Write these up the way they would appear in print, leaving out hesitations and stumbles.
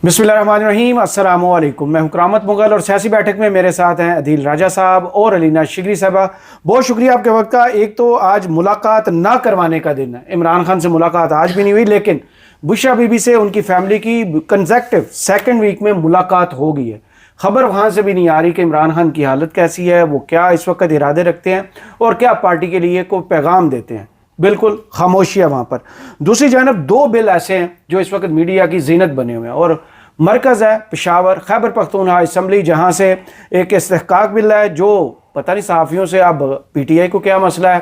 बिस्मिल्लाहिर्रहमानिर्रहीम, अस्सलामु अलैकुम। मैं हूं करामत मुगल और सियासी बैठक में मेरे साथ हैं अदील राजा साहब और अलीना शिगरी साहबा। बहुत शुक्रिया आपके वक्त का। एक तो आज मुलाकात ना करवाने का दिन है, इमरान खान से मुलाकात आज भी नहीं हुई, लेकिन बुशरा बीबी से उनकी फैमिली की कंसेक्टिव सेकंड वीक में मुलाकात हो गई है। खबर वहाँ से भी नहीं आ रही कि इमरान खान की हालत कैसी है, वो क्या इस वक्त इरादे रखते हैं और क्या पार्टी के लिए कोई पैगाम देते हैं। बिल्कुल खामोशी है वहाँ पर। दूसरी जानब दो बिल ऐसे हैं जो इस वक्त मीडिया की जीनत बने हुए हैं और मरकज़ है पेशावर खैबर पख्तूनख्वा असम्बली, जहाँ से एक इस्तेहकाक बिल है जो पता नहीं सहाफ़ियों से अब PTI को क्या मसला है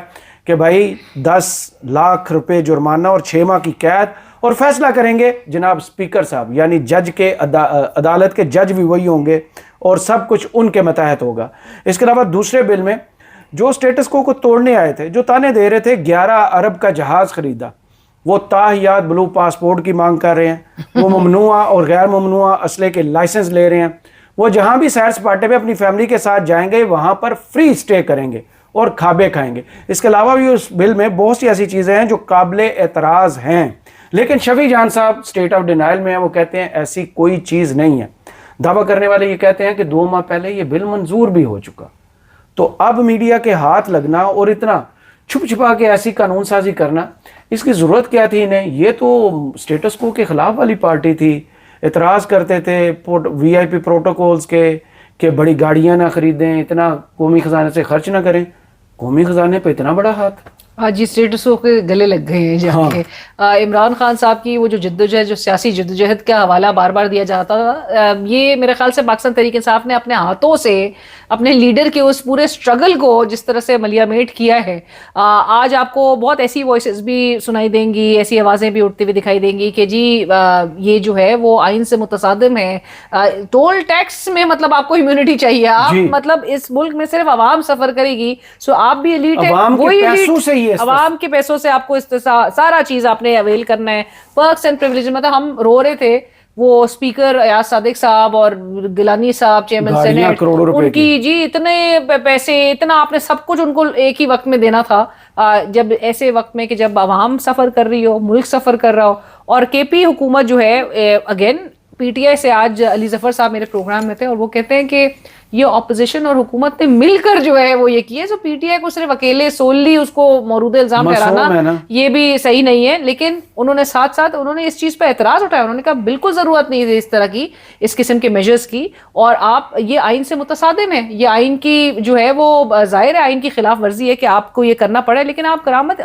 कि भाई 10 लाख रुपए जुर्माना और 6 माह की कैद, और फैसला करेंगे जनाब स्पीकर साहब, यानी जज के अदालत के जज भी वही होंगे और सब कुछ उनके मतहत होगा। इसके अलावा दूसरे बिल में जो स्टेटस को तोड़ने आए थे, जो ताने दे रहे थे 11 अरब का जहाज़ खरीदा, वो ताहियात ब्लू पासपोर्ट की मांग कर रहे हैं, वो ममनुआ और गैर ममनुआ असले के लाइसेंस ले रहे हैं, वो जहां भी सैर सपाटे पे अपनी फैमिली के साथ जाएंगे वहां पर फ्री स्टे करेंगे और खाबे खाएंगे। इसके अलावा भी उस बिल में बहुत सी ऐसी चीज़ें हैं जो काबिले एतराज़ हैं, लेकिन शफी जान साहब स्टेट ऑफ डिनाइल में हैं। वो कहते हैं ऐसी कोई चीज़ नहीं है। दावा करने वाले ये कहते हैं कि 2 माह पहले ये बिल मंजूर भी हो चुका। तो अब मीडिया के हाथ लगना और इतना छुप छुपा के ऐसी कानून साजी करना, इसकी ज़रूरत क्या थी इन्हें? ये तो स्टेटस को के ख़िलाफ़ वाली पार्टी थी, एतराज़ करते थे VIP प्रोटोकॉल्स के बड़ी गाड़ियाँ ना ख़रीदें, इतना कौमी ख़जाने से खर्च ना करें। कौमी ख़जाने पे इतना बड़ा हाथ आज जी स्टेटसों के गले लग गए हैं जाके। हाँ। इमरान खान साहब की वो जो जद्दोजहद, जो सियासी जद्दोजहद का हवाला बार बार दिया जाता था, ये मेरे ख्याल से पाकिस्तान तहरीक इंसाफ ने अपने हाथों से अपने लीडर के उस पूरे स्ट्रगल को जिस तरह से मलियामेट किया है। आज आपको बहुत ऐसी वॉइसेस भी सुनाई देंगी, ऐसी आवाज़ें भी उठती हुई दिखाई देंगी कि जी ये जो है वो आइन से मुतसादिम है। टोल टैक्स में मतलब आपको इम्यूनिटी चाहिए, आप मतलब इस मुल्क में सिर्फ आवाम सफ़र करेगी, सो आप भी एलीट है, वही एलीट अवाम के पैसों से आपको सारा चीज आपने अवेल करना है। पर्क्स एंड प्रिविलेज, मतलब हम रो रहे थे वो स्पीकर अयाज सादिक साहब और गिलानी साहब चेयरमैन सेनेट, उनकी जी इतने पैसे, इतना आपने सब कुछ उनको एक ही वक्त में देना था। जब ऐसे वक्त में कि जब आवाम सफर कर रही हो, मुल्क सफर कर रहा हो, और KP हुकूमत जो है अगेन PTI से आज अली जफर साहब मेरे प्रोग्राम में थे और वो कहते हैं कि ये ऑपोजिशन और हुकूमत ने मिलकर जो है वो ये किया। जो PTI को सिर्फ अकेले सोलली उसको मौरूद इल्जाम ठहराना ये भी सही नहीं है, लेकिन उन्होंने साथ साथ उन्होंने इस चीज पर एतराज उठाया। उन्होंने कहा बिल्कुल जरूरत नहीं है इस तरह की, इस किस्म के मेजर्स की, और आप ये आइन से मुतसादिम है, ये आइन की जो है वो जाहिर है आइन की खिलाफ वर्जी है कि आपको ये करना पड़े। लेकिन आप करामत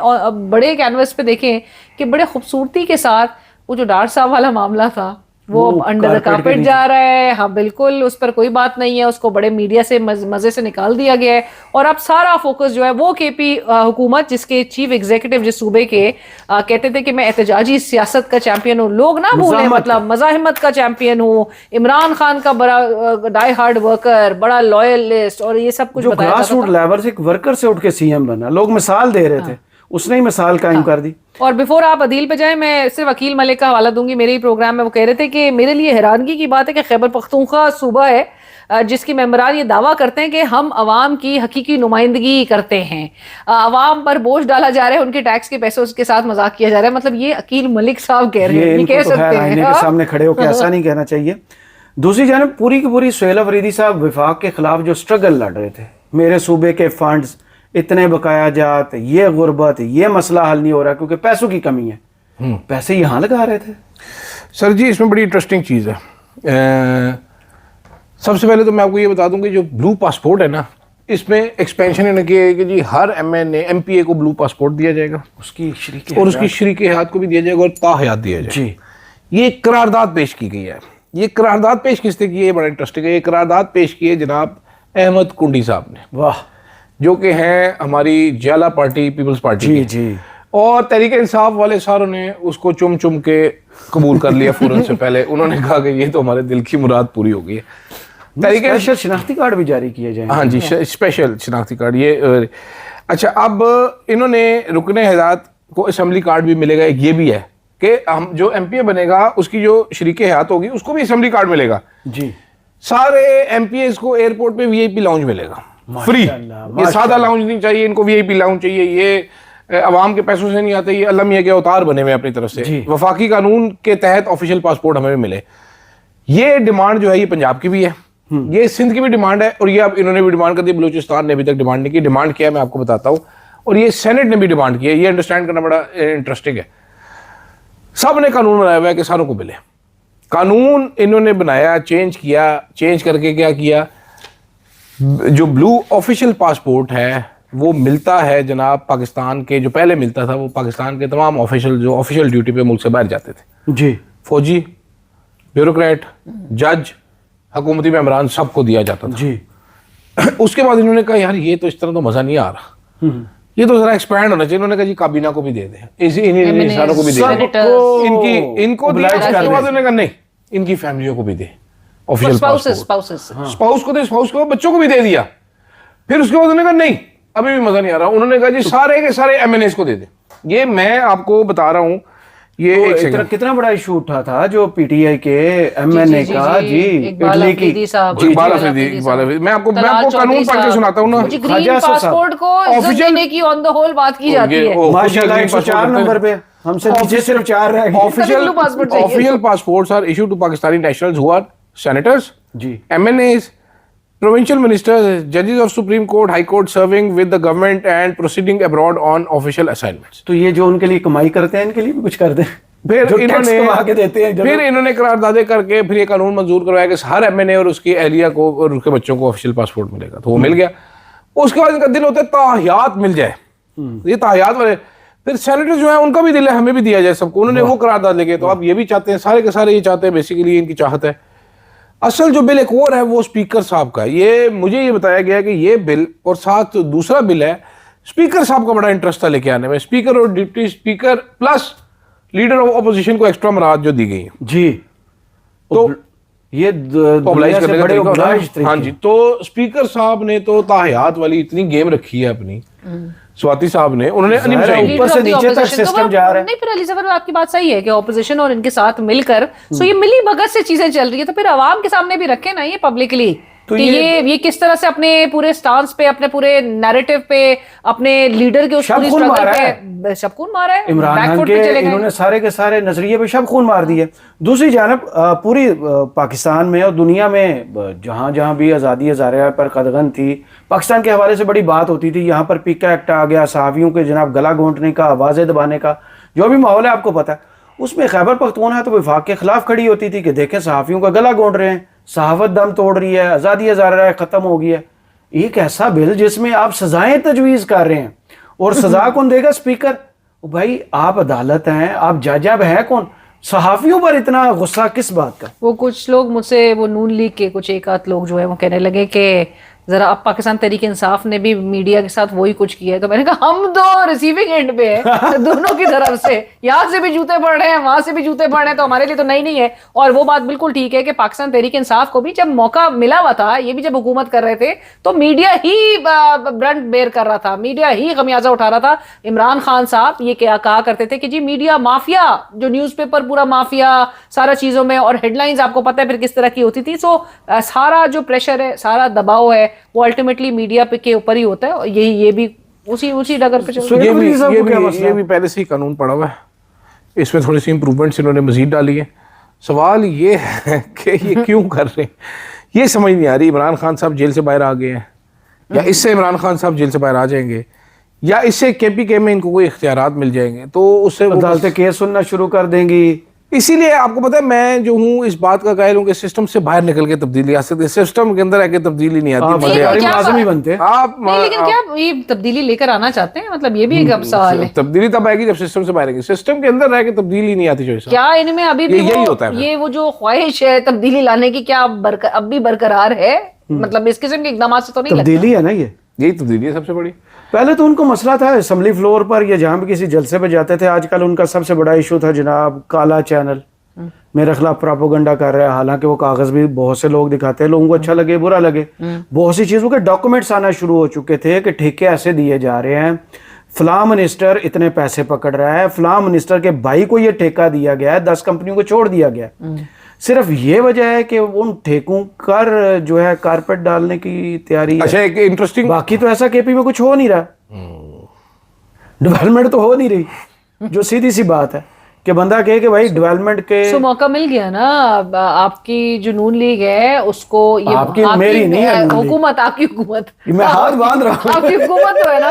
बड़े कैनवस पे देखें कि बड़े खूबसूरती के साथ वो जो डार साहब वाला मामला था वो अंडर द कार्पेट जा रहा है। हाँ बिल्कुल, उस पर कोई बात नहीं है, उसको बड़े मीडिया से मजे से निकाल दिया गया है और अब सारा फोकस जो है वो KP हुकूमत, जिसके चीफ एग्जीक्यूटिव जिस सूबे के कहते थे कि मैं एहतजाजी सियासत का चैंपियन हूँ, लोग ना भूलें, मतलब मज़ाहिमत का चैंपियन हूँ, इमरान खान का बड़ा डाई हार्ड वर्कर, बड़ा लॉयलिस्ट, और ये सब कुछ बताया ग्रास रूट लेवल से एक वर्कर से उठ के CM बना। लोग मिसाल दे रहे थे, उसने ही मिसाल कायम कर दी। और बिफोर आप अदील पे जाएं, मैं सिर्फ अकील मलिक का हवाला दूंगी। मेरे ही प्रोग्राम में वो कह रहे थे कि मेरे लिए हैरानगी की बात है कि खैबर पख्तूनख्वा सूबा है जिसकी मेंबरान ये दावा करते हैं कि हम अवाम की हकीकी नुमाइंदगी करते हैं, अवाम पर बोझ डाला जा रहा है, उनके टैक्स के पैसों के साथ मजाक किया जा रहा है। मतलब ये अकील मलिक साहब कह रहे हैं, ये कह सकते हैं के सामने खड़े होकर ऐसा नहीं कहना चाहिए। दूसरी जानब पूरी की पूरी सुहेल अफरीदी साहब विफाक के खिलाफ जो स्ट्रगल लड़ रहे थे, मेरे सूबे के फंड्स इतने बकाया जात, ये गुर्बत, ये मसला हल नहीं हो रहा क्योंकि पैसों की कमी है, पैसे यहाँ लगा रहे थे। सर जी इसमें बड़ी इंटरेस्टिंग चीज़ है। सबसे पहले तो मैं आपको ये बता दूं कि जो ब्लू पासपोर्ट है ना, इसमें एक्सपेंशन इन्होंने किया है कि जी हर MPA को ब्लू पासपोर्ट दिया जाएगा, उसकी शरीक और उसकी शरीक हयात को भी दिया जाएगा और ताहयात दिया जाएगा जी। ये करारदाद पेश की गई है। ये करारदाद पेश किसने की है, बड़ा इंटरेस्टिंग है। ये करारदाद पेश की है जनाब अहमद कुंडी साहब ने, वाह, जो कि हैं हमारी जाला पार्टी, पीपल्स पार्टी जी। और तहरीक इंसाफ वाले सारों ने उसको चुम चुम के कबूल कर लिया फौरन से पहले। उन्होंने कहा कि ये तो हमारे दिल की मुराद पूरी हो गई है। स्पेशल शनाख्ती कार्ड भी जारी किए जाएंगे। हाँ जी, स्पेशल शनाख्ती कार्ड। ये अच्छा, अब इन्होंने रुकने हयात को असेंबली कार्ड भी मिलेगा। एक ये भी है कि हम जो MPA बनेगा उसकी जो शरीक हयात होगी उसको भी असेंबली कार्ड मिलेगा जी। सारे MPAs को एयरपोर्ट पे VIP लाउंज मिलेगा फ्री। ये सादा लाउंज नहीं चाहिए इनको, VIP लाउंज चाहिए। ये अवाम के पैसों से नहीं आते, ये अल्लाह मियां के अवतार बने हुए अपनी तरफ से। वफाकी कानून के तहत ऑफिशियल पासपोर्ट हमें भी मिले। ये डिमांड जो है ये पंजाब की भी है, ये सिंध की भी डिमांड है, और ये अब इन्होंने भी डिमांड कर दी। बलूचिस्तान ने अभी तक डिमांड नहीं की। डिमांड किया है मैं आपको बताता हूँ, और ये सेनेट ने भी डिमांड की है। ये अंडरस्टैंड करना बड़ा इंटरेस्टिंग है। सब ने कानून बनाया हुआ है कि किसानों को मिले। कानून इन्होंने बनाया, चेंज किया, चेंज करके क्या किया, जो ब्लू ऑफिशियल पासपोर्ट है वो मिलता है जनाब पाकिस्तान के, जो पहले मिलता था वो पाकिस्तान के तमाम ऑफिशियल जो ऑफिशियल ड्यूटी पे मुल्क से बाहर जाते थे जी, फौजी, ब्यूरोक्रेट, जज, हुकूमती मेंबरान, सबको दिया जाता था जी। उसके बाद इन्होंने कहा यार ये तो इस तरह तो मजा नहीं आ रहा, ये तो जरा एक्सपैंड होना चाहिए। इन्होंने कहा जी काबीना को भी दे दें, इन्हीं इंसानों को भी दे दें, इनको दिया। उसके बाद उन्होंने कहा नहीं, इनकी फैमिलियों को भी दे, ऑफिशियल स्पाउस को दे, स्पाउस को, बच्चों को भी दे दिया। फिर उसके बाद उन्होंने कहा नहीं अभी भी मजा नहीं आ रहा, उन्होंने कहा जी सारे के सारे एमएनएस को दे दे। ये मैं आपको बता रहा हूं, ये तो कितना बड़ा इशू उठा था जो पीटीआई के एमएनए का, जी इकबाल इटली की, इकबाल अफरीदी। मैं आपको कानून पढ़ के सुनाता हूँ ना। ग्रीन पासपोर्ट को इज्जत देने की ऑन द होल बात की जाती है। माशाल्लाह 104 नंबर पे, हमसे नीचे सिर्फ 4 रह गए। Official passports are issued to Pakistani nationals who are senators, जी, MNAs, provincial ministers, judges of Supreme Court, High Court serving with the government and proceeding abroad on official assignments. तो ये जो उनके लिए कमाई करते हैं इनके लिए भी कुछ कर दें, फिर इन्होंने कमा के देते हैं। फिर इन्होंने करारदादे करके फिर ये कानून मंजूर करवाया कि हर एमएनए और उसकी अहलिया को और उसके बच्चों को ऑफिशियल पासपोर्ट मिलेगा। तो वो मिल गया। उसके बाद इनका दिल होता है ताहियात मिल जाए, ये ताहियात वाले। फिर सेनेटर्स जो है उनका भी दिल है हमें भी दिया जाए सबको, उन्होंने वो करारदाद लेके। तो अब ये भी चाहते हैं, सारे के सारे ये चाहते हैं, बेसिकली इनकी चाहत है। असल जो बिल एक और है वो स्पीकर साहब का, ये मुझे ये बताया गया कि ये बिल और साथ दूसरा बिल है, स्पीकर साहब का बड़ा इंटरेस्ट था लेके आने में। स्पीकर और deputy speaker plus leader of opposition को एक्स्ट्रा मराद जो दी गई है जी, तो ये मोबिलाइज करने का बड़े तरीका होता है। obliged हाँ जी, तो स्पीकर साहब ने तो ताहियात वाली इतनी गेम रखी है अपनी, स्वाति साहब ने, उन्होंने ऊपर से नीचे तक सिस्टम जा रहा है। नहीं, फिर अली सफर आपकी बात सही है कि ऑपोजिशन और इनके साथ मिलकर सो ये मिली भगत से चीजें चल रही है, तो फिर आवाम के सामने भी रखे ना ये पब्लिकली, तो ये किस तरह से अपने पूरे स्टांस पे, अपने पूरे नैरेटिव पे, अपने लीडर के उस पूरी स्ट्रगल पे शबखून मारा है। इमरान खान के इन्होंने सारे के सारे नजरिए पे शबखून मार दिए। दूसरी जानब पूरी पाकिस्तान में और दुनिया में जहां जहां भी आज़ादी हज़ारिया पर कदगन थी, पाकिस्तान के हवाले से बड़ी बात होती थी। यहाँ पर पीका एक्ट आ गया, सहाफ़ियों के जनाब गला घोंटने का, आवाज़ें दबाने का, जो भी माहौल है आपको पता है। उसमें खैबर पख्तूनख्वा तो वफाक के खिलाफ खड़ी होती थी कि देखें सहाफ़ियों का गला घोंट रहे हैं, सहाफत दम तोड़ रही है, आज़ादी हज़ारिया ख़त्म हो गई है। एक ऐसा बिल जिसमें आप सजाएं तजवीज़ कर रहे हैं, और सजा कौन देगा? स्पीकर। भाई आप अदालत हैं, आप जज, अब है कौन? सहाफियों पर इतना गुस्सा किस बात का? वो कुछ लोग मुझसे, वो नून लीग के कुछ एक आध लोग जो है वो कहने लगे कि जरा अब पाकिस्तान तहरीक इंसाफ ने भी मीडिया के साथ वही कुछ किया है। तो मैंने कहा हम तो रिसीविंग एंड पे है दोनों की तरफ से, यहाँ से भी जूते पड़ रहे हैं, वहां से भी जूते पड़ रहे हैं, तो हमारे लिए तो नहीं है। और वो बात बिल्कुल ठीक है कि पाकिस्तान तहरीक इंसाफ को भी जब मौका मिला हुआ था, ये भी जब हुकूमत कर रहे थे, तो मीडिया ही ब्रंट बेयर कर रहा था, मीडिया ही खमियाजा उठा रहा था। इमरान खान साहब ये क्या कहा करते थे कि जी मीडिया माफिया, जो न्यूज़पेपर पूरा माफिया सारा चीजों में, और हेडलाइंस आपको पता है फिर किस तरह की होती थी। सो सारा जो प्रेशर है, सारा दबाव है, वो अल्टीमेटली मीडिया पे के ऊपर ही होता है। और ये भी उसी डगर पे चल रहा है। ये भी पहले से ही कानून पड़ा हुआ है, इसमें थोड़ी सी इंप्रूवमेंट्स इन्होंने मजीद डाली है। सवाल ये है कि ये क्यों कर रहे हैं, ये समझ नहीं आ रही। इमरान खान साहब जेल से बाहर आ गए हैं, या इससे इमरान खान साहब जेल से बाहर आ जाएंगे, या इससे केपीके में इनको कोई इख्तियारात मिल जाएंगे, तो उससे अदालतें केस सुनना शुरू कर देंगी। इसीलिए आपको पता है मैं जो हूँ इस बात का कायल हूँ कि सिस्टम से बाहर निकल के तब्दीली आ सकती है, सिस्टम के अंदर आके तब्दीली नहीं आती। मुलाजिम ही बनते आप लेकिन क्या ये तब्दीली लेकर आना चाहते हैं? मतलब ये भी एक सवाल है। तब्दीली तब आएगी जब सिस्टम से बाहर आएगी, सिस्टम के अंदर रह के तब्दीली नहीं आती। जो क्या इनमें अभी भी यही होता है, ये वो जो ख्वाहिश है तब्दीली लाने की, क्या अब भी बरकरार है? मतलब इस किस्म के इकदाम से तो नहीं तब्दीली है ना, यही तब्दीली है सबसे बड़ी। पहले तो उनको मसला था असेंबली फ्लोर पर या जहां भी किसी जलसे पे जाते थे, आजकल उनका सबसे बड़ा इशू था जनाब काला चैनल मेरे खिलाफ प्रोपेगेंडा कर रहा है। हालांकि वो कागज भी बहुत से लोग दिखाते हैं, लोगों को अच्छा लगे बुरा लगे, बहुत सी चीजों के डॉक्यूमेंट्स आना शुरू हो चुके थे कि ठेके ऐसे दिए जा रहे हैं, फलां मिनिस्टर इतने पैसे पकड़ रहा है, फलां मिनिस्टर के भाई को ये ठेका दिया गया है, 10 कंपनियों को छोड़ दिया गया। सिर्फ ये वजह है कि उन ठेकों कर जो है कारपेट डालने की तैयारी है। अच्छा, एक इंटरेस्टिंग, बाकी तो ऐसा केपी में कुछ हो नहीं रहा, डेवलपमेंट तो हो नहीं रही, जो सीधी सी बात है। कि बंदा कहे कि भाई डेवलपमेंट के तो मौका मिल गया ना। अब आपकी जो नून लीग है उसको ये आपकी मेरी नहीं है नून लीग। हुकूमत, आपकी हुकूमत, मैं हाथ बांध रहा हूँ। आपकी हुकूमत तो है ना,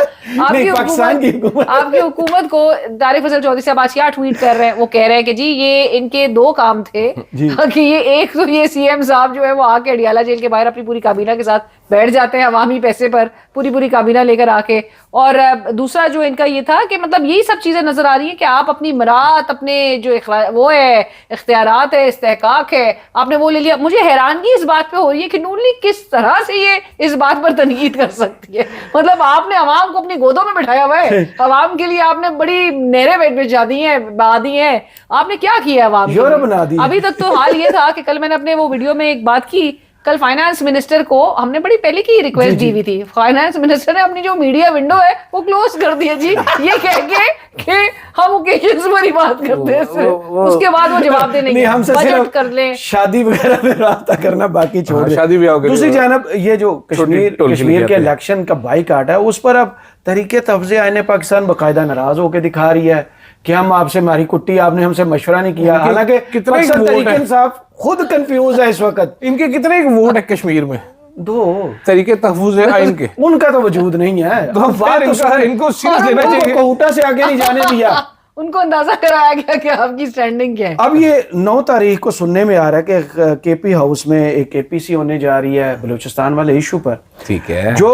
नहीं, पाकिस्तान की हुकूमत। आपकी हुकूमत को तारिक फैसल चौधरी साहब आज क्या ट्वीट कर रहे हैं, वो कह रहे हैं कि जी ये इनके दो काम थे कि ये एक तो ये सीएम साहब जो है वो आके अडियाला जेल के बाहर अपनी पूरी काबीना के साथ बैठ जाते हैं अवामी पैसे पर, पूरी काबीना लेकर आके, और दूसरा जो इनका ये था कि मतलब यही सब चीजें नजर आ रही है कि आप अपनी मरात, अपने जो वो है इख्तियारात है, इस्तेहकाक है, आपने वो ले लिया। मुझे हैरानगी इस बात पे हो रही है कि नून लीग किस तरह से ये इस बात पर तनकीद कर सकती है। मतलब आपने अवाम को अपनी गोदों में बिठाया हुआ है, अवाम के लिए आपने बड़ी नहरें बिछा दी हैं, बहा दी हैं, आपने क्या किया अवाम के यूरोप लिए? बना दी। अभी तक तो हाल ये था कि कल मैंने अपने वो वीडियो में एक बात की, कल फाइनेंस मिनिस्टर को हमने बड़ी पहले की रिक्वेस्ट दी हुई थी, फाइनेंस मिनिस्टर ने अपनी जो मीडिया विंडो है वो क्लोज कर दी है जी, ये कह के कि हम ओकेजन्स पर ही बात करते हैं सिर्फ। उसके बाद वो जवाब देने नहीं, हमसे बजट सिर्फ कर लें, शादी वगैरह में रास्ता करना बाकी छोड़ दें। शादी ब्याह के दूसरी जानब ये जो टोलकी कश्मीर के कहते हैं। इलेक्शन का बाइकाट है, उस पर अब तरीके तफ्ज़े आईने पाकिस्तान बाकायदा नाराज होकर दिखा रही है कि हम आपसे मारी कुट्टी, आपने हमसे मशवरा नहीं किया। हालांकि कितना ही अक्सर वोट तरीके है। इंसाफ खुद कंफ्यूज है इस वक्त। इनके कितने वोट है कश्मीर में? 2 तरीके तहफुज है आइन के, उनका तो वजूद नहीं है। तो अब बात फिर तो इनका- सुनो। इनको सीरियस और लेना उनको चाहिए। कोटा से आगे नहीं जाने दिया। उनको अंदाजा कराया गया कि आपकी स्टैंडिंग क्या है। अब ये 9 तारीख को सुनने में आ रहा है कि केपी हाउस में एक केपीसी होने जा रही है बलूचिस्तान वाले इशू पर, ठीक है, जो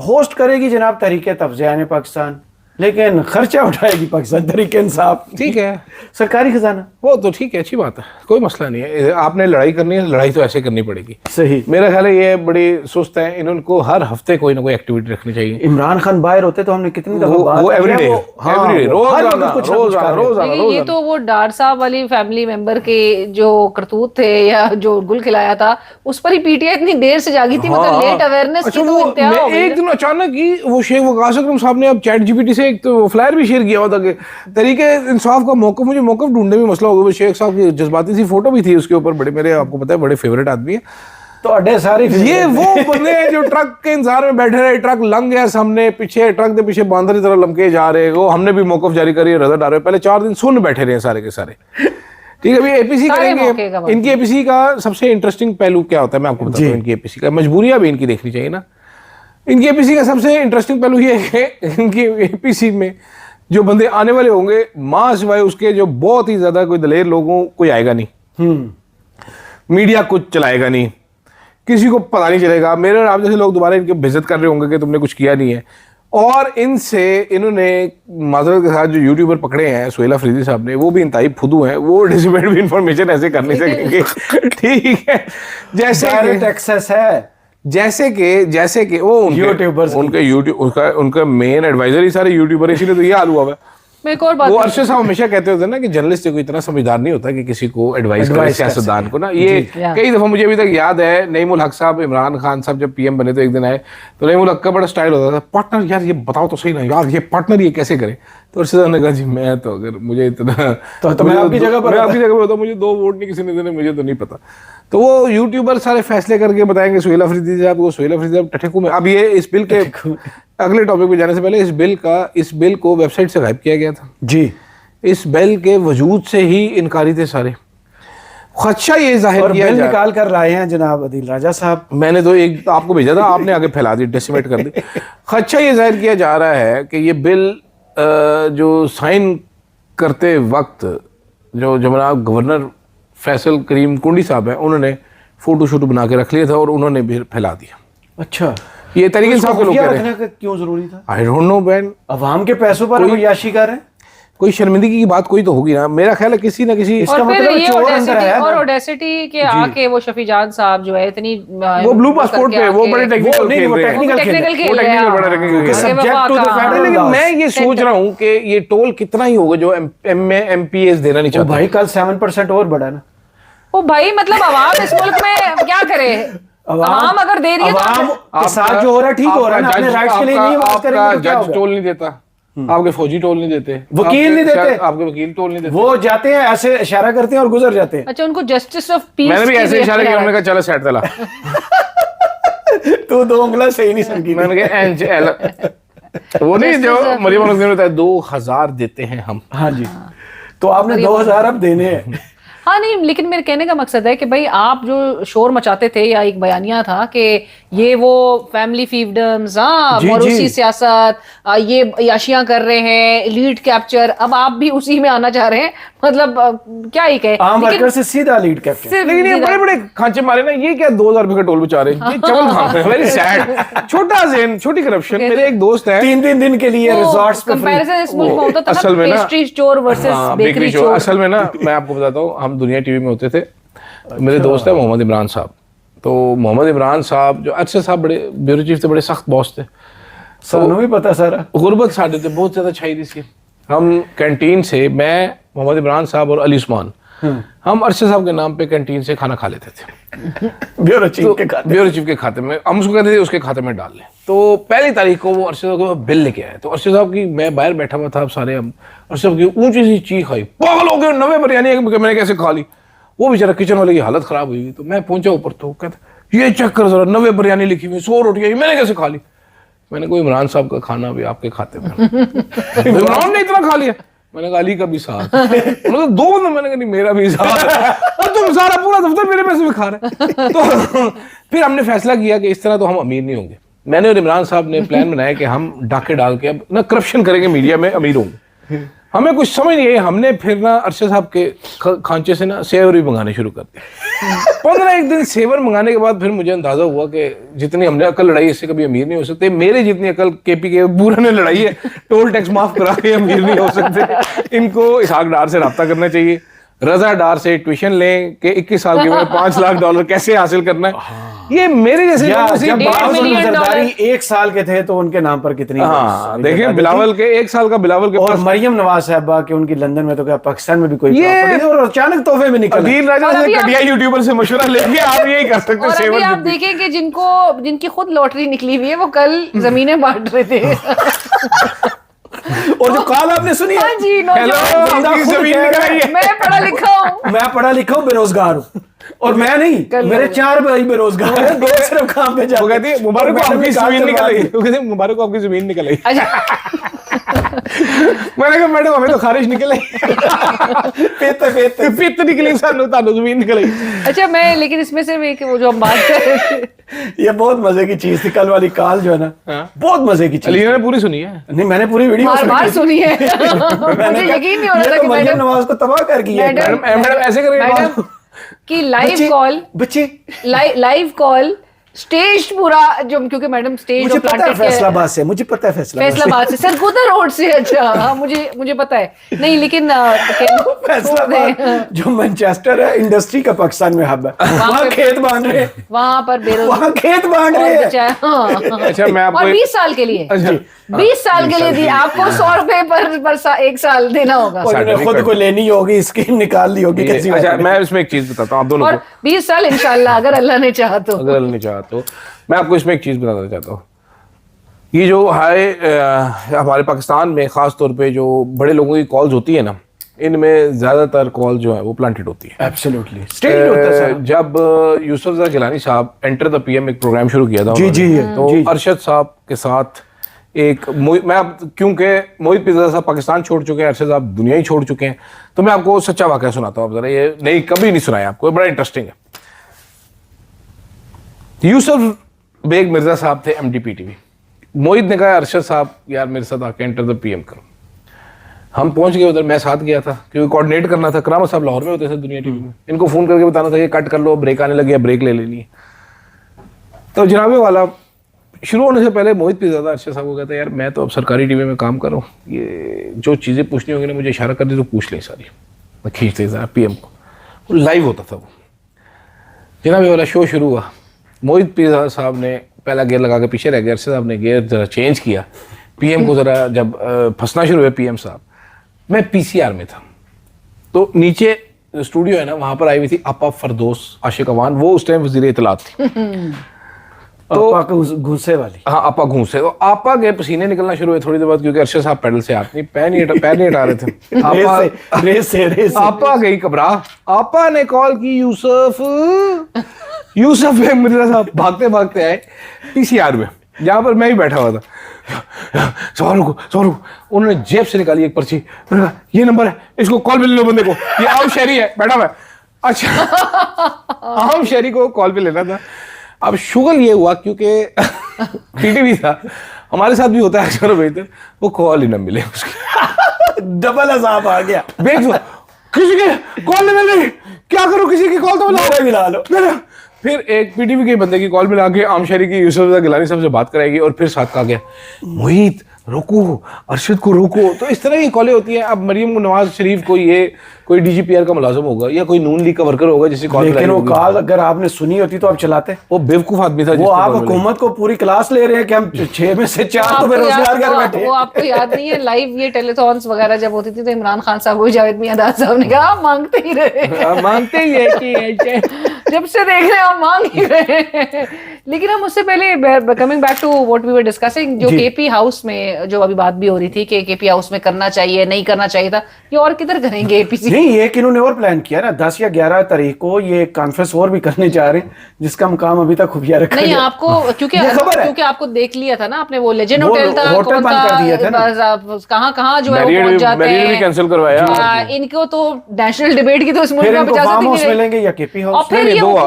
होस्ट करेगी जनाब तरीके तफ्ज़े आने पाकिस्तान, लेकिन खर्चा उठाएगी पाकिस्तान तरीके इंसाफ। ठीक है, सरकारी खजाना। वो तो ठीक है, अच्छी बात है, कोई मसला नहीं है। आपने लड़ाई करनी है, लड़ाई तो ऐसे करनी पड़ेगी। सही। मेरा ख्याल है ये बड़ी सुस्त है, इनको हर हफ्ते कोई ना कोई एक्टिविटी रखनी चाहिए। इमरान खान बाहर होते तो हमने कितनी दफा वो बात की है, एवरीडे, हाँ, एवरीडे, वो हर वक्त रोजाना कुछ ना कुछ कर रहे हैं। रोजाना लेकिन ये तो वो डार साहब वाली फैमिली मेंबर के जो करतूत थे या जो गुल खिलाया था उस पर ही पीटीआई इतनी देर से जागी थी, मतलब लेट अवेयरनेस की तो इंतहा हो गई एक है। दिन अचानक ही वो शेख वकास अकरम साहब ने अब चैट जीपीटी से एक तो फ्लायर भी शेयर किया हुआ था कि तरीके इंसाफ का मौका, मुझे मौका ढूंढने में मसला हो गया। वो शेख साहब की जज्बाती सी फोटो भी थी उसके ऊपर, बड़े मेरे आपको पता है बड़े फेवरेट आदमी है। तो अड्डे सारी ये वो बंदे हैं जो ट्रक के इंतजार में बैठे रहे, ट्रक लंघ गया सामने, पीछे ट्रक के पीछे बांदर की तरह लमके जा रहे, वो हमने भी मौकफ जारी करी, रजा डाल रहे, पहले 4 दिन सुन बैठे रहे सारे के सारे। ठीक है, अभी एपीसी सारे मौके का करेंगे। बात। इनकी एपीसी का सबसे इंटरेस्टिंग पहलू क्या होता है मैं आपको बताता हूँ। इनकी एपीसी का मजबूरियां भी इनकी देखनी चाहिए ना। इनकी एपीसी का सबसे इंटरेस्टिंग पहलू ये है कि इनकी एपीसी में जो बंदे आने वाले होंगे, मां सिवाय उसके जो बहुत ही ज्यादा कोई दलेर लोगों कोई आएगा नहीं, मीडिया कुछ चलाएगा नहीं, किसी को पता नहीं चलेगा। मेरे और आप जैसे लोग दोबारा इनके बेइज्जत कर रहे होंगे कि तुमने कुछ किया नहीं है। और इनसे इन्होंने माजरत के साथ जो यूट्यूबर पकड़े हैं, सुहेल अफरीदी साहब ने, वो भी इंतहाई फुदू हैं, वो डिसमेंट भी इंफॉर्मेशन ऐसे कर नहीं सकेंगे। ठीक है, जैसे डायरेक्ट एक्सेस है, जैसे कि वो YouTubers उनके यूट्यूब उनका मेन एडवाइजर ही सारे यूट्यूबर, इसीलिए तो ये हाल हुआ है। मैं एक और बात वो अरशद साहब हमेशा कहते होते हैं ना कि जर्नलिस्ट कोई इतना समझदार नहीं होता कि किसी को एडवाइस करे, Advice कर सियासतदान को ना। ये कई दफा मुझे अभी तक याद है, नईमुल हक साहब, इमरान खान साहब जब पीएम बने तो एक दिन आए तो नईमुल हक का बड़ा स्टाइल होता था, पार्टनर यार ये बताओ तो सही ना यार, ये पार्टनर ये कैसे करे। तो अरशद साहब ने कहा जी मैं तो अगर मुझे इतना तो मैं आपकी जगह पर होता, मुझे 2 वोट नहीं किसी ने देने, मुझे तो नहीं पता। तो वो यूट्यूबर सारे फैसले करके बताएंगे सुहेल अफरीदी साहब को, सुहेल अफरीदी साहब टठेकू में। अब ये इस बिल के अगले टॉपिक पे जाने से पहले इस बिल को वेबसाइट से गायब किया गया था जी। इस बिल के वजूद से ही इनकारी थे सारे। खदशा ये जाहिर और किया बिल जा निकाल कर लाए हैं जनाब अदील राजा साहब। मैंने तो एक आपको भेजा था, आपने आगे फैला दी, डेसिमेट कर दी। खदशा ये जाहिर किया जा रहा है कि ये बिल जो साइन करते वक्त जो जनाब गवर्नर फैसल करीम कुंडी साहब हैं, उन्होंने फोटो शूट बना के रख लिया था और उन्होंने भी फैला दिया। अच्छा, ये तरीके साहब के लोग कह रहे हैं। रखने का क्यों जरूरी था? आई डोंट नो बैन, अवाम के पैसों पर वो याशी कर रहे हैं। कोई शर्मिंदगी की बात कोई तो होगी ना। मेरा ख्याल है किसी ना किसी इसका और फिर मतलब ये चोर अंदर है ना। ऑडेसिटी के आके वो शफी जान साहब जो है इतनी वो ब्लू पासपोर्ट पे वो बड़े टेक्निकल नहीं, खेल वो रहे हैं। टेक्निकल खेल टेक्निकल वो खेल टेक्निकल बड़ा टेक्निकल खेल रहे हैं। सब्जेक्ट टू द फेडरल लेकिन लॉ। मैं ये सोच रहा हूँ कि ये टोल कितना ही होगा जो एमपीएस देना नहीं ओ चाहता। भाई कल 7% और बढ़ा ना। ओ भाई मतलब आवाम इस मुल्क में क्या करे? आवाम अगर दे रही है अवाम तो के साथ जो हो रहा है ठीक हो रहा है ना। अपने राइट्स के लिए नहीं बात करेंगे तो क्या जज होगा? टोल नहीं देता, आपके फौजी टोल नहीं देते, वकील नहीं देते, आपके वकील टोल नहीं देते। वो जाते हैं ऐसे इशारा करते हैं और गुजर जाते हैं। अच्छा, उनको जस्टिस ऑफ पीस मैंने भी ऐसे इशारे किया, हमने कहा चलो सेट चला। तो 2 उंगला सही नहीं समझी। मैंने कहा वो नहीं जो मरियम ने बताया 2000 देते हैं हम। हाँ जी। तो आपने 2000 अब देने हैं। हाँ नहीं, लेकिन मेरे कहने का मकसद है कि भाई आप जो शोर मचाते थे, या एक बयानिया था कि ये वो फैमिली फील्डम्स, हाँ, मौरूसी सियासत, ये याशियां कर रहे हैं, लीड कैप्चर, अब आप भी उसी में आना चाह रहे हैं। मतलब क्या ही कहे, आम वर्कर से सीधा लीड कैप्चर। लेकिन ये बड़े बड़े खांचे मारे ना, ये क्या 2000 रुपए का टोल बचा रहे हैं, ये चवल खा रहे हैं, वेरी सैड। छोटा ज़हन, छोटी करप्शन। मेरे एक दोस्त है, 3 दिन के लिए रिजॉर्ट्स पे कंपैरिजन इस मुल्क में होता था असल में ना, pastry store versus bakery store. असल में ना, मैं आपको बताता हूँ, हम दुनिया टीवी में होते थे। मेरे दोस्त है मोहम्मद इमरान साहब। तो मोहम्मद इमरान साहब जो अच्छे साहब, बड़े ब्यूरो चीफ थे, बड़े सख्त बॉस थे। सानू भी पता सारा। गुर्बत साढ़े थे बहुत ज्यादा छाई थी इसकी। हम कैंटीन से, मैं, मोहम्मद इमरान साहब और अली उस्मान, हम अरशद साहब के नाम पे कैंटीन से खाना खा लेते थे। ब्यूरो चीफ के खाते, ब्यूरो चीफ के खाते में हम उसको कहते थे उसके खाते में डाल लें। तो पहली तारीख को वो अरशद साहब को बिल लेके आए। तो अरशद साहब की, मैं बाहर बैठा हुआ था, सारे हम अरशद साहब की ऊंची सी चीख आई, पागल हो गए, 9 बिरयानी मैंने कैसे खा ली। वो बेचारा किचन वाले की हालत खराब हुई। तो मैं पहुंचा ऊपर, तो कहता ये चेक कर जरा, 9 बिरयानी लिखी हुई, 100 रोटियां, मैंने कैसे खा ली। मैंने कहा इमरान साहब का खाना भी आपके खाते में। इमरान ने इतना खा लिया। मैंने कहा अली का भी साथ। उन्होंने 2 बंदे, मैंने कहा नहीं मेरा भी साथ, और तुम सारा पूरा दफ्तर मेरे पैसे में खा रहे। तो फिर हमने फैसला किया कि इस तरह तो हम अमीर नहीं होंगे। मैंने और इमरान साहब ने प्लान बनाया कि हम डाके डाल के अब ना करप्शन करेंगे, मीडिया में अमीर होंगे। हमें कुछ समझ नहीं आई। हमने फिर ना अरशद साहब के खांचे से ना सेवर भी मंगाने शुरू कर दिए। 15 दिन सेवर मंगाने के बाद फिर मुझे अंदाजा हुआ कि जितनी हमने अकल लड़ाई, इससे कभी अमीर नहीं हो सकते। मेरे जितनी अकल केपी के बूढ़ा ने लड़ाई है, टोल टैक्स माफ करा के अमीर नहीं हो सकते। इनको इसहाक डार से रब्ता करना चाहिए, रजा डार से ट्यूशन लें कि 21 साल की उम्र में $5 लाख कैसे हासिल करना है। ये मेरे जैसे जब जरदारी 1 साल के थे तो उनके नाम पर कितनी, हाँ देखिए, बिलावल के 1 साल का बिलावल के, और मरियम नवाज साहबा के उनकी लंदन में, तो क्या पाकिस्तान में भी कोई प्रॉपर्टी, और अचानक तोहफे में निकल अदील राजा से घटिया यूट्यूबर से मशवरा लेके आप यही कर सकते और हैं। अभी आप देखें कि जिनकी खुद लॉटरी निकली हुई है, वो कल जमीनें बांट रहे थे। और जो कॉल आपने सुनी है, हाँ जी, मैं पढ़ा लिखा हूँ, मैं पढ़ा लिखा हूँ, बेरोजगार हूँ, और मैं नहीं, मेरे 4 भाई बेरोजगार हैं, 2 सिर्फ काम पे जाते। वो कहती है मुबारक को आपकी जमीन निकल आई। वो कहते हैं मुबारक को आपकी जमीन निकल आई। मैंने कहा मैडम हमें तो खारिश निकल आई, पित्त निकली, सानू तानू जमीन निकल आई। अच्छा, मैं लेकिन इसमें सिर्फ एक, वो जो हम बात कर रहे थे, ये बहुत मजे की चीज थी कल वाली कॉल जो है ना, बहुत मजे की चीज। अलीना ने पूरी सुनी है? नहीं, मैंने पूरी वीडियो बार सुनी है। मुझे यकीन नहीं हो रहा था कि मरियम नवाज को तबाह कर गया। मैडम ऐसे करेंगे कि लाइव कॉल, बच्चे लाइव कॉल स्टेज पूरा, जो क्योंकि मैडम स्टेज मुझे पता है फैसलाबाद से, मुझे पता है फैसलाबाद से, सरगोदा रोड से। अच्छा हाँ, मुझे पता है। नहीं लेकिन फैसलाबाद जो मैनचेस्टर है, इंडस्ट्री का पाकिस्तान में हब है, वहाँ खेत बांध रहे, वहाँ पर वहाँ खेत बांध रहे हैं। अच्छा, मैं आपको 20 साल के लिए, 20 साल के लिए दी आपको 100 रुपए पर 1 साल देना होगा। खुद को लेनी होगी, स्कीम निकाल ली होगी कैसी। अच्छा, मैं इसमें एक चीज बताता हूँ आप दोनों को, 20 साल इंशाल्लाह, अगर अल्लाह ने चाहा तो। अगर अल्लाह ने चाहा तो मैं आपको इसमें एक चीज बताना चाहता हूँ। ये जो हमारे पाकिस्तान में खास तौर पे जो बड़े लोगों की कॉल्स होती है ना, इनमें ज्यादातर कॉल जो है वो प्लांटेड होती है। एब्सोल्युटली स्टेज होता है। जब यूसुफ ज़ा गिलानी साहब एंटर द पीएम एक प्रोग्राम शुरू किया था, तो अरशद साहब के साथ एक, मैं अब क्योंकि मोहित पिज़्ज़ा साहब पाकिस्तान छोड़ चुके हैं, अरशद साहब दुनिया ही छोड़ चुके हैं, तो मैं आपको सच्चा वाकया सुनाता हूँ। जरा ये नहीं, कभी नहीं सुनाया आपको, बड़ा इंटरेस्टिंग है। यूसुफ बेग मिर्जा साहब थे MDPTV। मोहित ने कहा अरशद साहब यार मेरे साथ आके एंटर द पीएम करो। हम पहुंच गए उधर, मैं साथ गया था क्योंकि कोऑर्डिनेट करना था। करामत साहब लाहौर में होते थे दुनिया टीवी में, इनको फोन करके बताना था ये कट कर लो, ब्रेक आने लगी, ब्रेक ले लेनी है। तो जनाबे वाला शुरू होने से पहले मोहित पिज़्ज़ा अरशद साहब को कहता है यार मैं तो अब सरकारी टीवी में काम कर रहा हूँ, ये जो चीज़ें पूछनी होगी ना मुझे इशारा कर दे तो पूछ लें सारी। मैं खींचते था पीएम को, लाइव होता था वो। जनाबे वाला शो शुरू हुआ, मोहित पिज़्ज़ा साहब ने पहला गियर लगा के पीछे रह गए, अरशद साहब ने गियर जरा चेंज किया, पीएम को जरा जब फंसना शुरू हुआ पीएम साहब, मैं PCR में था, तो नीचे स्टूडियो है ना वहाँ पर आई हुई थी आपा फरदोस आशिक अवान, वो उस टाइम वज़ीर इत्तलात थी। तो घूसे वाली, हाँ आपा घूसे, तो आपा के पसीने निकलना शुरू हुए थोड़ी देर बाद, क्योंकि अरशद साहब पैडल से हाथ नहीं, पैर नहीं हटा रहे थे। रेस आपा गई घबरा, आपा ने कॉल की यूसुफ मिर्जा साहब भागते भागते आए PCR में। जहाँ पर मैं ही बैठा हुआ था। सवाल रुको, उन्होंने जेब से निकाली एक पर्ची, उन्होंने कहा ये नंबर है, इसको कॉल पे ले लो बंदे को, ये आम शहरी है बैठा हुआ है। अच्छा आम शहरी को कॉल पे लेना था। अब शुगर ये हुआ क्योंकि टीटीवी था, हमारे साथ भी होता है अक्सर बेहतर, वो कॉल ही ना मिले उसकी। डबल अजाब आ गया। किसी की कॉल नहीं मिल रही, क्या करूं, किसी की कॉल तो मिला लो। फिर एक पीटीवी के बंदे की कॉल मिला के आम शहरी की यूसुफ गिलानी साहब से बात कराएगी और फिर साथ कहा गया मोहित रोको, अरशद को रोको। तो इस तरह की कॉलें होती हैं। अब मरियम नवाज शरीफ को ये कोई डीजीपीआर का मुलाजिम होगा या कोई नून लीग का वर्कर होगा जिसे कॉल, लेकिन वो कॉल अगर आपने सुनी होती तो आप चलाते। वो बेवकूफ आदमी था। वो आप हुकूमत को पूरी क्लास ले रहे हैं कि हम 6 में से 4 तो बेरोजगार घर बैठे। वो आपको याद नहीं है लाइव ये टेलीथॉन्स वगैरह जब होती थी तो इमरान खान साहब को जावेद मियांदाद साहब ने कहा मांगते ही रहे, मांगते ही है कि जब से देख रहे हैं हम मांग ही रहे हैं। लेकिन हम उससे पहले coming back to what we were discussing, जो केपी हाउस में जो अभी बात भी हो रही थी कि केपी हाउस में करना चाहिए नहीं करना चाहिए था, ये और किधर करेंगे एपीसी? नहीं, एक इन्होंने और प्लान किया ना, 10 या 11 तारीख को ये कॉन्फ्रेंस और भी करने जा रहे हैं जिसका हम काम अभी तक खुफिया रखा नहीं आपको क्योंकि आपको देख लिया था ना आपने, वो लेजेंड होटल था, होटल बंद कर दिया था ना, कहाँ जो है वो पहुंच जाते हैं, कैंसिल करवाया इनको तो नेशनल डिबेट की तो इस मुल्क में इजाजत ही नहीं मिलेंगे या केपी हाउस।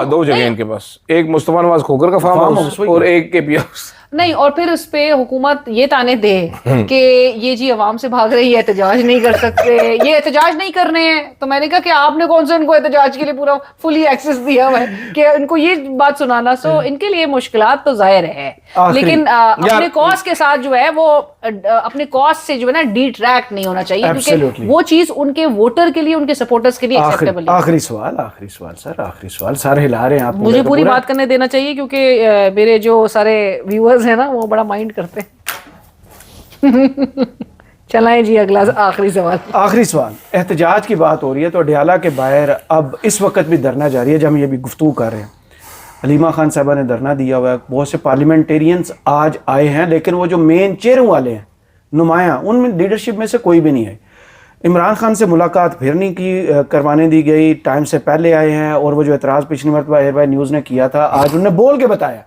दो जगह इनके पास, एक मुस्तफा नवाज खोकर का फार्म हाउस और एक केपी हाउस नहीं। और फिर उस पे हुकूमत ये ताने दे कि ये जी अवाम से भाग रही है, एहतजाज नहीं कर सकते, ये एहतजाज नहीं करने हैं। तो मैंने कहा कि आपने कौन सा इनको एहतजाज के लिए पूरा फुली एक्सेस दिया हुआ है कि इनको ये बात सुनाना। सो इनके लिए मुश्किलात तो जाहिर है, लेकिन अपने कॉज के साथ जो है वो अपने कॉज से जो है ना डिट्रैक्ट नहीं होना चाहिए, क्योंकि वो चीज उनके वोटर के लिए, उनके सपोर्टर्स के लिए एक्सेप्टेबल है। आखिरी सवाल सर, आखिरी सवाल, सारे हिला रहे हैं आप, मुझे पूरी बात करने देना चाहिए क्योंकि मेरे जो सारे व्यूअर्स है ना वो बड़ा माइंड करते हैं। चलाएं जी अगला आखिरी सवाल। एहतजाज की बात हो रही है तो अडयाला के बाहर अब इस वक्त भी धरना जारी है जब हम ये भी गुफ्तगू कर रहे हैं। हलीमा खान साहबा ने धरना दिया हुआ है, बहुत से पार्लियामेंटेरियंस आज आए हैं, लेकिन वो जो मेन चेयरों वाले हैं नुमाया, उनमें लीडरशिप में से कोई भी नहीं आए। इमरान खान से मुलाकात फिर नहीं की करवाने दी गई, टाइम से पहले आए हैं। और वो जो एतराज़ पिछली मरतबा एयर भाई न्यूज़ ने किया था, आज उन्होंने बोल के बताया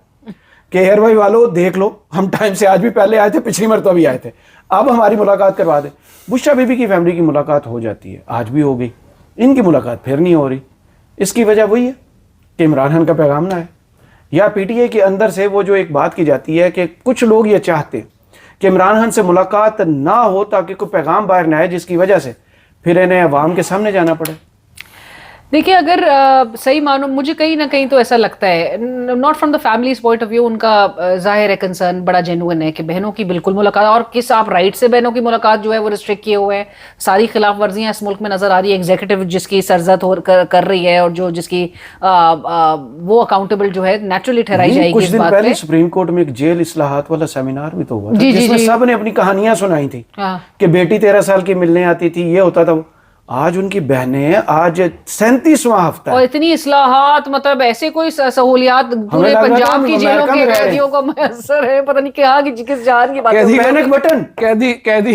कि एयर भाई वालों देख लो, हम टाइम से आज भी पहले आए थे, पिछली मरतबा भी आए थे, अब हमारी मुलाकात करवा दे। बुशरा बीबी की फैमिली की मुलाकात हो जाती है, आज भी हो गई, इनकी मुलाकात फिर नहीं हो रही। इसकी वजह वही है कि इमरान खान का पैगाम ना है, या पीटीआई के अंदर से वो जो एक बात की जाती है कि कुछ लोग ये चाहते कि इमरान खान से मुलाकात ना हो ताकि कोई पैगाम बाहर ना आए, जिसकी वजह से फिर इन्हें अवाम के सामने जाना पड़े। देखिए अगर सही मानो, मुझे कहीं ना कहीं तो ऐसा लगता है, not from the families point of view, उनका जाहिर है कंसर्न बड़ा जेन्युइन है कि बहनों की बिल्कुल मुलाकात, और किस आप राइट से बहनों की मुलाकात जो है वो रिस्ट्रिक्ट किए हुए हैं। सारी खिलाफ वर्जियां इस मुल्क में नजर आ रही है, एग्जीक्यूटिव जिसकी सरजद कर रही है और जो जिसकी वो अकाउंटेबल जो है नेचुरली ठहराई जाएगी। कुछ दिन पहले सुप्रीम कोर्ट में एक जेल इस्लाहात वाला सेमिनार भी तो हुआ था जिसमें सब ने अपनी कहानियां सुनाई थी कि बेटी 13 साल की मिलने आती थी, ये होता था। आज उनकी बहनें, आज 37वां हफ्ता, और इतनी इस्लाहात, मतलब ऐसे कोई सहूलियात पूरे पंजाब की जेलों के कैदियों को मैसर है, पता नहीं क्या किस जान की बात है। पैनिक बटन, कैदी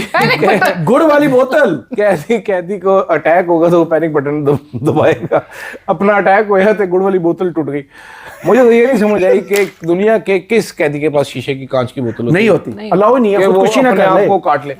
गुड़ वाली बोतल, कैदी को अटैक होगा तो वो पैनिक बटन दबाएगा। अपना अटैक हुआ तो गुड़ वाली बोतल टूट गई। मुझे तो ये नहीं समझ आई कि दुनिया के किस कैदी के पास शीशे की कांच की बोतल नहीं होती, अलाउ नहीं है, खुदकुशी ना कर ले, वो काट ले।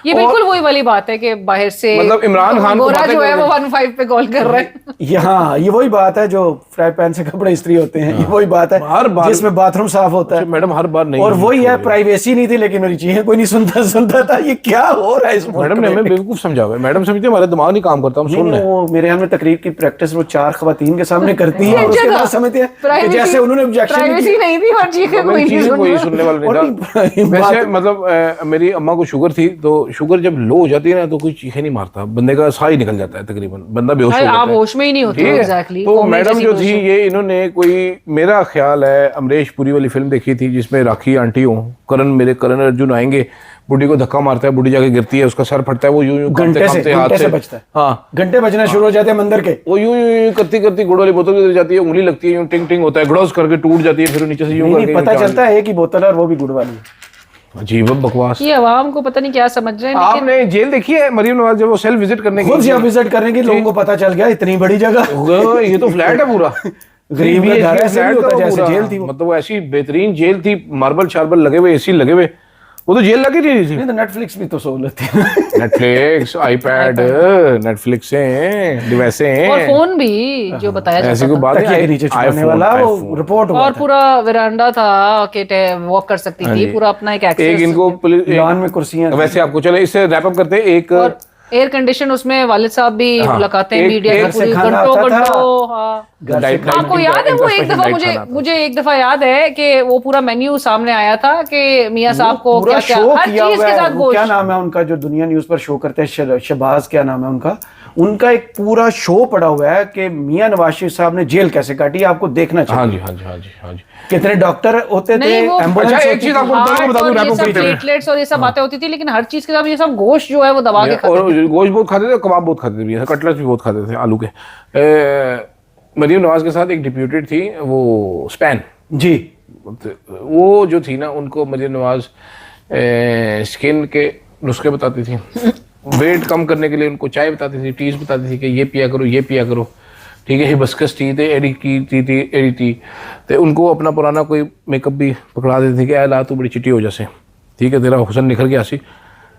ये बिल्कुल वही वाली बात है कि बाहर से मतलब इमरान खान गोरा जो है वो 15 पे कॉल कर रहे हैं। यहाँ ये वही बात है जो फ्राई पैन से कपड़े इस्त्री होते हैं, ये वही बात है हर बार जिसमें बाथरूम साफ होता है। मैडम हर बार नहीं, और वही है, प्राइवेसी नहीं थी लेकिन मेरी चीजें कोई नहीं सुनता था। ये क्या हो रहा है इस मैडम ने हमें बेवकूफ समझा हुआ है। मैडम समझते हमारा दिमाग नहीं काम करता, हम सुन रहे हैं। वो मेरे यहाँ में तकरीर की प्रैक्टिस वो 4 खवातीन के सामने करती है और उसके बाद समझते हैं जैसे उन्होंने ऑब्जेक्शन नहीं दी और चीखें कोई सुनने वाला नहीं था। वैसे मतलब मेरी अम्मा को शुगर थी, तो शुगर जब लो हो जाती है ना तो कोई चीखें नहीं मारता, बंदे का साह ही निकल जाता है, तकरीबन बंदा बेहोश हो जाता है। आप होश में ही नहीं होते एग्जैक्टली। तो मैडम जो थी ये इन्होंने कोई, मेरा ख्याल है अमरीश पुरी वाली फिल्म देखी थी जिसमें राखी आंटी हो, करण अर्जुन आएंगे, बुढ़ी को धक्का मारता है, बुढ़ी जाके गिरती है, उसका सर फटता है, वो यूं घंटे से बचता है। हाँ, घंटे बजना शुरू हो जाते हैं मंदिर के, वो यूं करती गुड़ वाली बोतल गिर जाती है, उंगली लगती है, यूं टिंग टिंग होता है, गड़ोस करके टूट जाती है, फिर नीचे से यूं करके पता चलता है कि बोतल है और वो भी गुड़ वाली है। अजीब बकवास, ये अवाम को पता नहीं क्या समझ रहे हैं। आपने जेल देखी है मरियम नवाज जब वो सेल्फ विजिट करने की, खुद विजिट करने की, लोगों को पता चल गया इतनी बड़ी जगह, ये तो फ्लैट है पूरा। गरीब का घर ऐसे नहीं होता वो जैसे पूरा, जेल थी वो। मतलब वो ऐसी बेहतरीन जेल थी, मार्बल शार्बल लगे हुए, एसी लगे हुए, वो तो जेल लगी नहीं थी। नहीं तो नेटफ्लिक्स भी तो सहूलत थी। नेटफ्लिक्स, आईपैड, नेटफ्लिक्स हैं, डिवाइसें हैं, और फोन भी जो बताया ऐसी जाता कोई था। बात तकिया के नीचे छुपाने iPhone, वाला वो iPhone। रिपोर्ट हुआ और था। पूरा वरांडा था कि वॉक कर सकती हाँ थी, जी। पूरा अपना एक एक एक्सेस। इनको पुलिस लॉन में कुर्सियां थी। वैसे आपको चले इससे रैप अप करते हैं एक और एयर कंडीशन, उसमें वालिद साहब भी हाँ, मुलाकातें एक- मीडिया एक की से पूरी खाना घंटों आता था। घंटों। हाँ, घर से डाइट- आपको डाइट- याद है वो इनका एक स्पेशल दफा डाइट मुझे खाना था। मुझे एक दफा याद है कि वो पूरा मेन्यू सामने आया था कि मियां साहब को पूरा क्या क्या शो हर किया चीज हुआ के है। साथ वो क्या गोश्त। नाम है उनका जो दुनिया न्यूज पर शो करते हैं, शहबाज क्या नाम है उनका, उनका एक पूरा शो पड़ा हुआ है कि मियां नवाज शरीफ साहब ने जेल कैसे काटी, आपको देखना हाँ चाहिए। जी, हाँ जी, हाँ जी, हाँ जी। कितने डॉक्टर होते थे, नहीं, वो- एम्बुलेंस अच्छा, एक होती चीज थी। आपको बता दूं, और रैप ये अप सब करते हुए। प्लेटलेट्स और ये सब बातें होती थी, लेकिन हर चीज के साथ ये सब गोश्त जो है वो दबा के खाते और थे। गोश्त बहुत खाते थे, कबाब बहुत खाते थे भैया, कटलेट्स भी बहुत खाते थे आलू के। मरीम नवाज के साथ एक डिप्यूटेड थी, वो स्पैन, जी वो जो थी ना, उनको मरीम नवाज स्किन के नुस्खे बताती थी, वेट कम करने के लिए उनको चाय बताती थी, टीज बताती थी कि ये पिया करो, ये पिया करो, ठीक है। हिबिस्कस टी थे, एडी की टी एडी टी, तो उनको अपना पुराना कोई मेकअप भी पकड़ा देती थी कि ऐ ला तू बड़ी चिट्टी हो जैसे, ठीक है, तेरा हुसन निखर गया सी।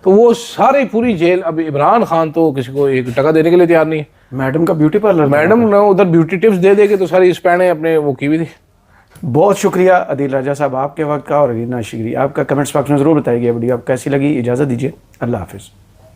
तो वो सारी पूरी जेल, अब इमरान खान तो किसी को एक टका देने के लिए तैयार नहीं है। मैडम का ब्यूटी पार्लर था। मैडम ना उधर ब्यूटी टिप्स दे दे के तो सारी स्पैने अपने वो की हुई थी। बहुत शुक्रिया अदील राजा साहब आपके वक्त का, और अलीना शिगरी आपका। कमेंट्स बॉक्स में जरूर बताइए वीडियो आपको कैसी लगी। इजाजत दीजिए, अल्लाह हाफिज।